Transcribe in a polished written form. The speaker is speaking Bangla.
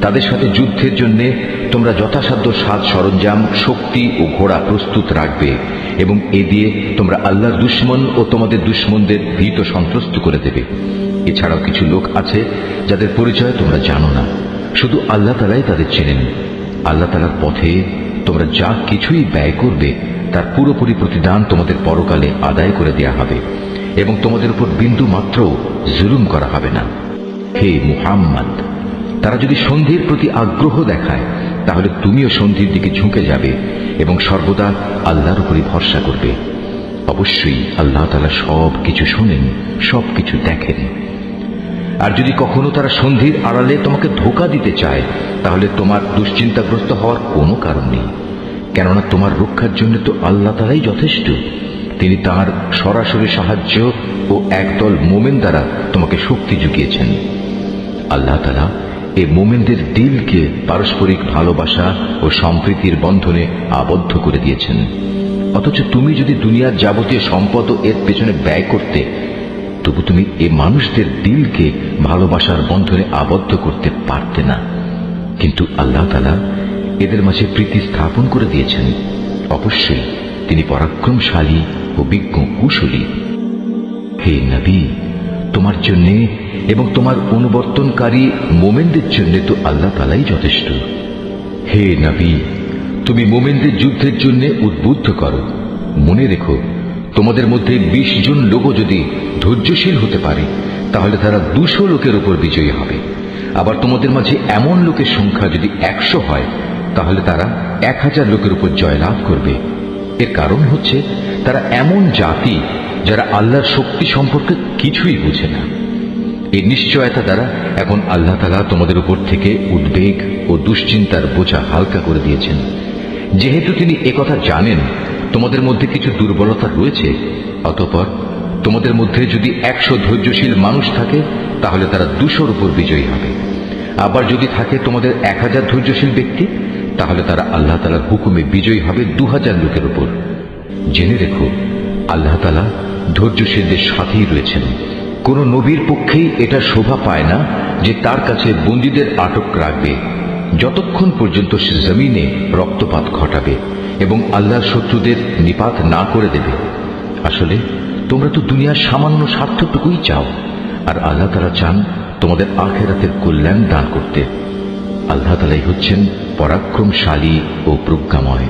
তাদের সাথে যুদ্ধের জন্য তোমরা যথাসাধ্য সাজ সরঞ্জাম, শক্তি ও ঘোড়া প্রস্তুত রাখবে এবং এ দিয়ে তোমরা আল্লাহর দুশমন ও তোমাদের দুশমনদের ভীত সন্ত্রস্ত করে দেবে। এছাড়াও কিছু লোক আছে যাদের পরিচয় তোমরা জানো না, শুধু আল্লাহ তাআলাই তাদের চেনেন। আল্লাহ তাআলার পথে তোমরা যা কিছুই ব্যয় করবে তার পুরোপুরি প্রতিদান তোমাদের পরকালে আদায় করে দেয়া হবে এবং তোমাদের উপর বিন্দু মাত্র জুলুম করা হবে না। হে মুহাম্মদ, তারা যদি সন্ধির প্রতি আগ্রহ দেখায় তাহলে তুমিও সন্ধির দিকে ঝুঁকে যাবে এবং সর্বদা আল্লাহর উপরই ভরসা করবে। অবশ্যই আল্লাহ তাআলা সব কিছু শোনেন, সব কিছু দেখেন। আর যদি কখনো তারা সন্ধির আড়ালে তোমাকে ধোঁকা দিতে চায় তাহলে তোমার দুশ্চিন্তাগ্রস্ত হওয়ার কোনো কারণ নেই, কেননা তোমার রক্ষার জন্য তো আল্লাহ তাআলাই যথেষ্ট। তিনি তাঁর সরাসরি সাহায্য ও একদল মোমেন দ্বারা তোমাকে শক্তি জুগিয়েছেন। আল্লাহ তাআলা এই মোমেনদের দিলকে পারস্পরিক ভালোবাসা ও সম্প্রীতির বন্ধনে আবদ্ধ করে দিয়েছেন। অথচ তুমি যদি দুনিয়ার যাবতীয় সম্পদ ও এর পেছনে ব্যয় করতে, তবু তুমি এই মানুষদের দিলকে ভালোবাসার বন্ধনে আবদ্ধ করতে পারতে না। কিন্তু আল্লাহ তাআলা এদের মাঝে প্রীতি স্থাপন করে দিয়েছেন। অবশ্যই তিনি পরাক্রমশালী ও বিজ্ঞ কুশলী। হে নবী, তোমার জন্য এবং তোমার অনুবর্তনকারী মোমেনদের জন্য তো আল্লাহ তাআলাই যথেষ্ট। হে নবী, তুমি মোমেনদের যুদ্ধের জন্য উদ্বুদ্ধ করো। মনে রেখো, তোমাদের মধ্যে 20 জন লোকও যদি ধৈর্যশীল হতে পারে তাহলে তারা 200 লোকের উপর বিজয়ী হবে। আবার তোমাদের মাঝে এমন লোকের সংখ্যা যদি 100 হয় তাহলে তারা 1000 লোকের উপর জয়লাভ করবে। এর কারণ হচ্ছে তারা এমন জাতি যারা আল্লাহর শক্তি সম্পর্কে কিছুই বুঝে না। এই নিশ্চয়তা দ্বারা এখন আল্লাহ তাআলা তোমাদের উপর থেকে উদ্বেগ ও দুশ্চিন্তার বোঝা হালকা করে দিয়েছেন। যেহেতু তিনি একথা জানেন তোমাদের মধ্যে কিছু দুর্বলতা রয়েছে, অতঃপর তোমাদের মধ্যে যদি 100 ধৈর্যশীল মানুষ থাকে তাহলে তারা 200-র উপর বিজয়ী হবে। আবার যদি থাকে তোমাদের 1000 ধৈর্যশীল ব্যক্তি তাহলে তারা আল্লাহ তাআলার হুকুমে বিজয়ী হবে 2000 লোকের উপর। জেনে রেখো, আল্লাহ তাআলা ধৈর্যশীলদের সাথেই রয়েছেন। কোন নবীর পক্ষেই এটা শোভা পায় না যে তার কাছে বন্দীদের আটক রাখবে যতক্ষণ পর্যন্ত সে জমিনে রক্তপাত ঘটাবে এবং আল্লাহর শত্রুদের নিপাত না করে দেবে। আসলে তোমরা তো দুনিয়ার সামান্য স্বার্থটুকুই চাও, আর আল্লাহ তাআলা চান তোমাদের আখিরাতের কল্যাণ দান করতে। আল্লাহ তাআলাই হচ্ছেন পরাক্রমশালী ও প্রজ্ঞাময়।